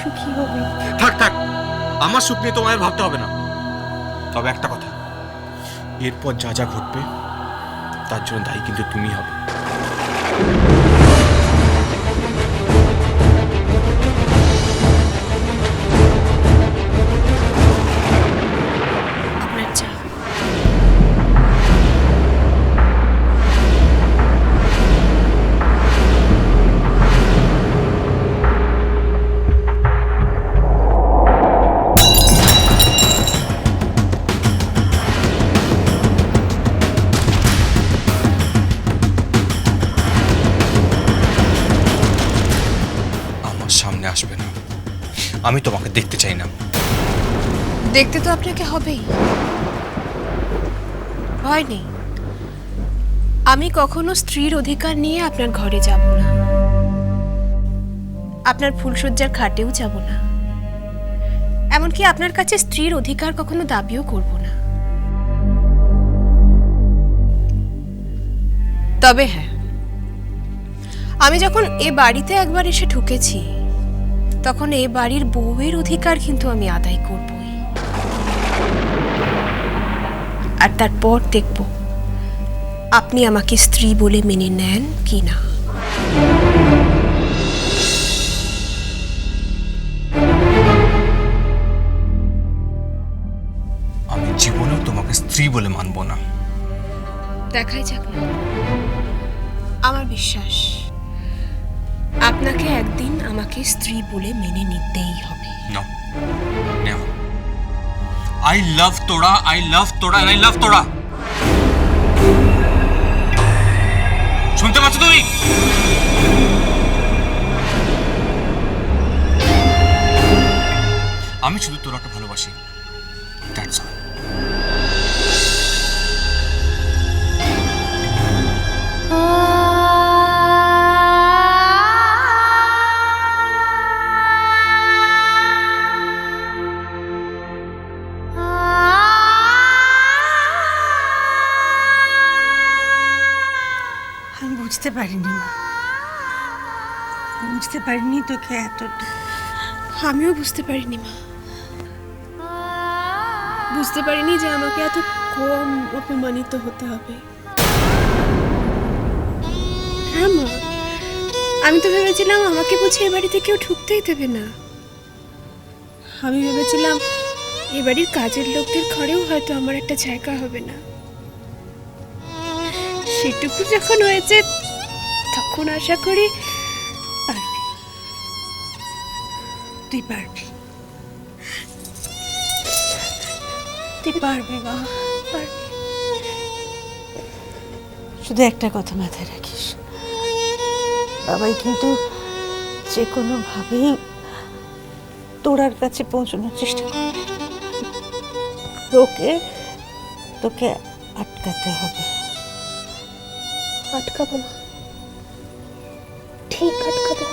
সুখী হবে। থাক থাক, আমার সুখ নিয়ে তোমায় ভাবতে হবে না। তবে একটা কথা, এরপর যা যা ঘটবে তার জন্য দায়ী কিন্তু তুমি হবে। আপনার চা। সামনে আসবে না, আমি তোমাকে দেখতে চাই না। দেখতে তো আপনাকে হবেই, ভয় নেই। আমি কখনো স্ত্রীর অধিকার নিয়ে আপনার ঘরে যাব না, আপনার ফুলশয্যার খাটেও যাব না, এমনকি আপনার কাছে স্ত্রীর অধিকার কখনো দাবিও করব না। তবে হ্যাঁ, আমি যখন এ বাড়িতে একবার এসে ঢুকেছি, তখন এ বাড়ির বউয়ের অধিকার কিন্তু আমি আদায় করবই। আর তারপর দেখব আপনি আমাকে স্ত্রী বলে মেনে নেন কি না। আমি জীবনেও তোমাকে স্ত্রী বলে মানব না। দেখাই যাক না। আমার বিশ্বাস আপনাকে একদিন আমাকে স্ত্রী বলে মেনে নিতেই হবে। No, never. I love Toda, I love Toda, and I love Toda. শুনতে পাচ্ছ তুমি? আমি শুধু তোরাকে ভালোবাসি, that's all. আমি বুঝতে পারিনি মা, বুঝতে পারিনি তোকে এতটা। আমিও বুঝতে পারিনি মা, বুঝতে পারিনি যে আমাকে এত কম অপমানিত হতে হবে। হ্যাঁ মা, আমি তো ভেবেছিলাম আমাকে বুঝি এ বাড়িতে কেউ ঢুকতেই দেবে না। আমি ভেবেছিলাম এ বাড়ির কাজের লোকদের ঘরেও হয়তো আমার একটা জায়গা হবে না। সেটুকু যখন হয়েছে, তখন আশা করি পারবি, তুই পারবি, তুই পারবি মা, পারবি। শুধু একটা কথা মাথায় রাখিস, বাবাই কিন্তু যে কোনোভাবেই তোরার কাছে পৌঁছানোর চেষ্টা করবে। তোকে আটকাতে হবে। আটকাবো না, ঠিক আটকাবো।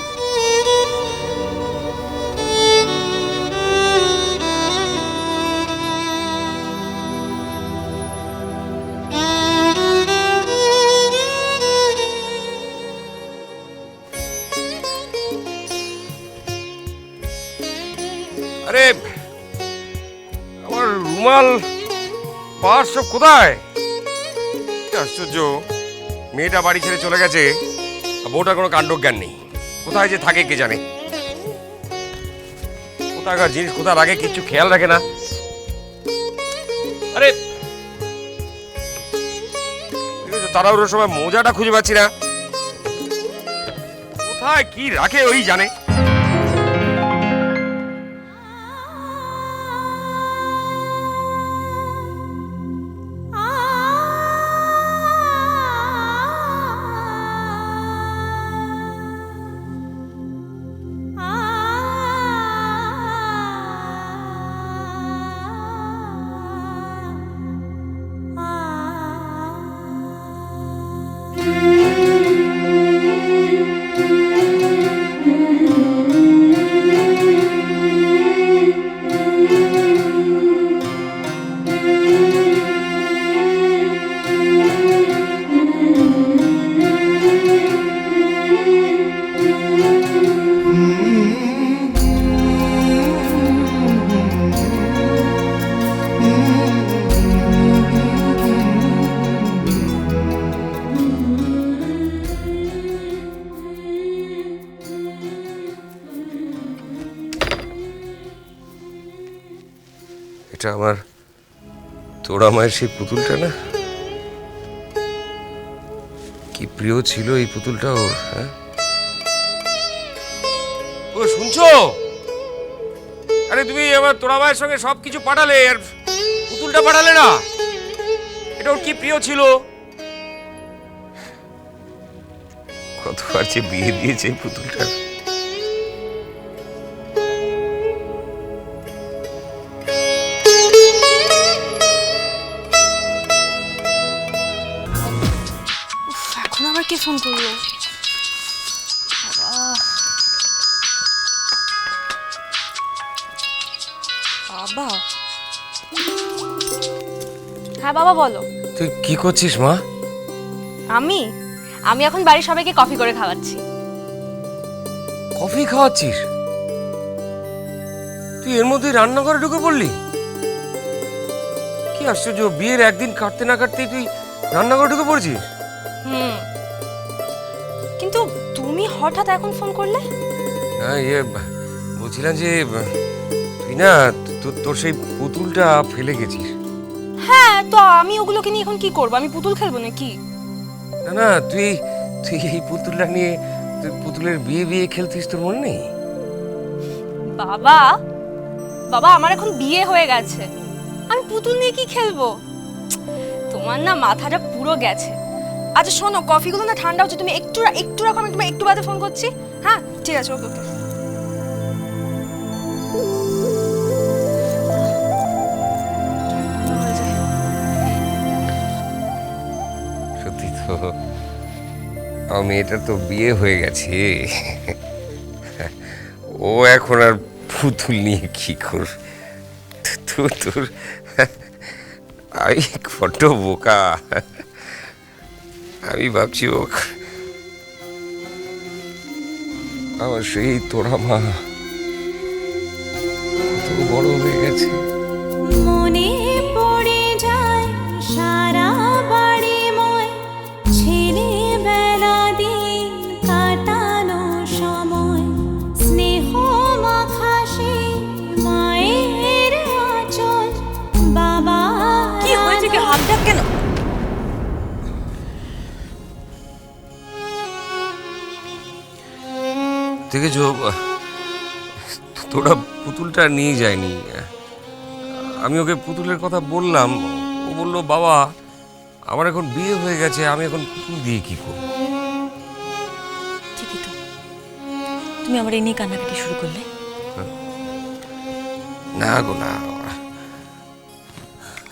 আরে আমার রুমাল পার্স সব কোথায়? কি আশ্চর্য, মেয়েটা বাড়ি ছেড়ে চলে গেছে, বউটার কোনো কাণ্ডজ্ঞান নেই। কোথায় যে থাকে কে জানে, কোথাকার জিনিস কোথায় রাখে কিছু খেয়াল রাখে না। আরে তাড়াহুড়োর সময় মোজাটা খুঁজে পাচ্ছি না, কোথায় কি রাখে ওই জানে। এটা আমার তোরা মায়ের সেই পুতুলটা না, কি প্রিয় ছিল এই পুতুলটা ওর। হ্যাঁ, ও শুনছো? আরে তুমি আমার তোরা মায়ের সঙ্গে সবকিছু পাঠালে আর পুতুলটা পাঠালে না। এটা ওর কি প্রিয় ছিল। কতবার যে বিয়ে দিয়েছে এই পুতুলটা। এখন আবার কে ফোন করলো? বাবা। হ্যাঁ বাবা বলো। তুই কি করছিস মা? আমি আমি এখন বাড়ির সবাইকে কফি করে খাওয়াচ্ছি। কফি খাওয়াচ্ছিস? তুই এর মধ্যে রান্নাঘরে ঢুকে পড়লি? কি আশ্চর্য, বিয়ের একদিন কাটতে না কাটতেই তুই রান্নাঘরে ঢুকে পড়ছিস। হুম, কিন্তু তুমি হঠাৎ এখন ফোন করলে? হ্যাঁ, বলছিলাম যে তুই না তোর সেই পুতুলটা ফেলে গেছিস। হ্যাঁ, তো আমি ওগুলোকে নিয়ে এখন কি করবো? আমি পুতুল খেলবো নাকি? না না, তুই এই পুতুলটা নিয়ে তুই পুতুলের বিয়ে বিয়ে খেলতিস, তোর মনে নেই? বাবা বাবা, আমার এখন বিয়ে হয়ে গেছে, আমি পুতুল নিয়ে কি খেলবো? তোমার না মাথাটা পুরো গেছে। আচ্ছা শোনো, কফিগুলো না ঠান্ডা হচ্ছে, তুমি একটু রাখো, আমি তোমায় একটু বাদে ফোন করছি। হ্যাঁ ঠিক আছে, ওকে ওকে। সত্যি তো, আমার মেয়েটার তো বিয়ে হয়ে গেছে। ও এখন আর পুতুল নিয়ে কি করবে? তোর আমি বড্ড বোকা। আমি ভাবছি ও আমার সেই তোরা মা কত বড় হয়ে গেছে। মনে পড়ে যায় সারা বাড়ি ময়, ছেলেবেলা দিন কাটানো সময়, স্নেহ মাখা সেই মায়ের আঁচল, বাবা কি হয়েছে? কি হাত ডাক কেন? দেখেছো, তোরা পুতুলটা নিয়ে যায়নি। আমি ওকে পুতুলের কথা বললাম, ও বললো বাবা আমার এখন বিয়ে হয়ে গেছে, আমি এখন পুতুল দিয়ে কি করব? ঠিকই তো, তুমি আমার এই নিয়ে কান্নাকাটি শুরু করলে। না গো না।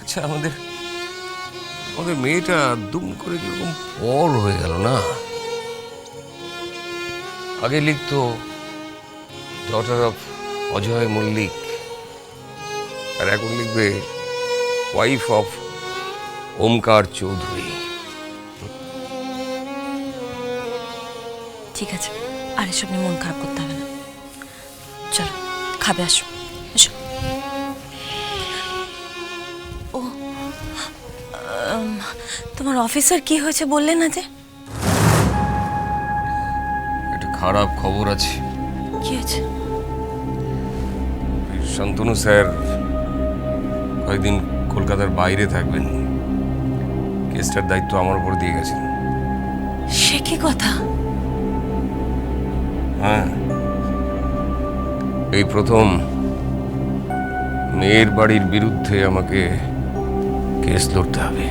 আচ্ছা, আমাদের মেয়েটা দুম করে কিরকম পর হয়ে গেল না। আগে লিখতো ডটার অফ অজয় মল্লিক, আর এখন লিখবে ওয়াইফ অফ ওমকার চৌধুরী। ঠিক আছে, আর এসব নিয়ে মন খারাপ করতে হবে না। চলো খাবে, আসো এসো। ও তোমার অফিসার কি হয়েছে বললে না যে? একটা খারাপ খবর আছে। কি হয়েছে? শান্তনু স্যার কয়েকদিন কলকাতার বাইরে থাকবেন, কেসটার দায়িত্ব আমার উপর দিয়ে গেছেন। সে কি কথা? হ্যাঁ, এই প্রথম মেয়ের বাড়ির বিরুদ্ধে আমাকে কেস লড়তে হবে।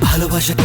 ভালোবাসাটা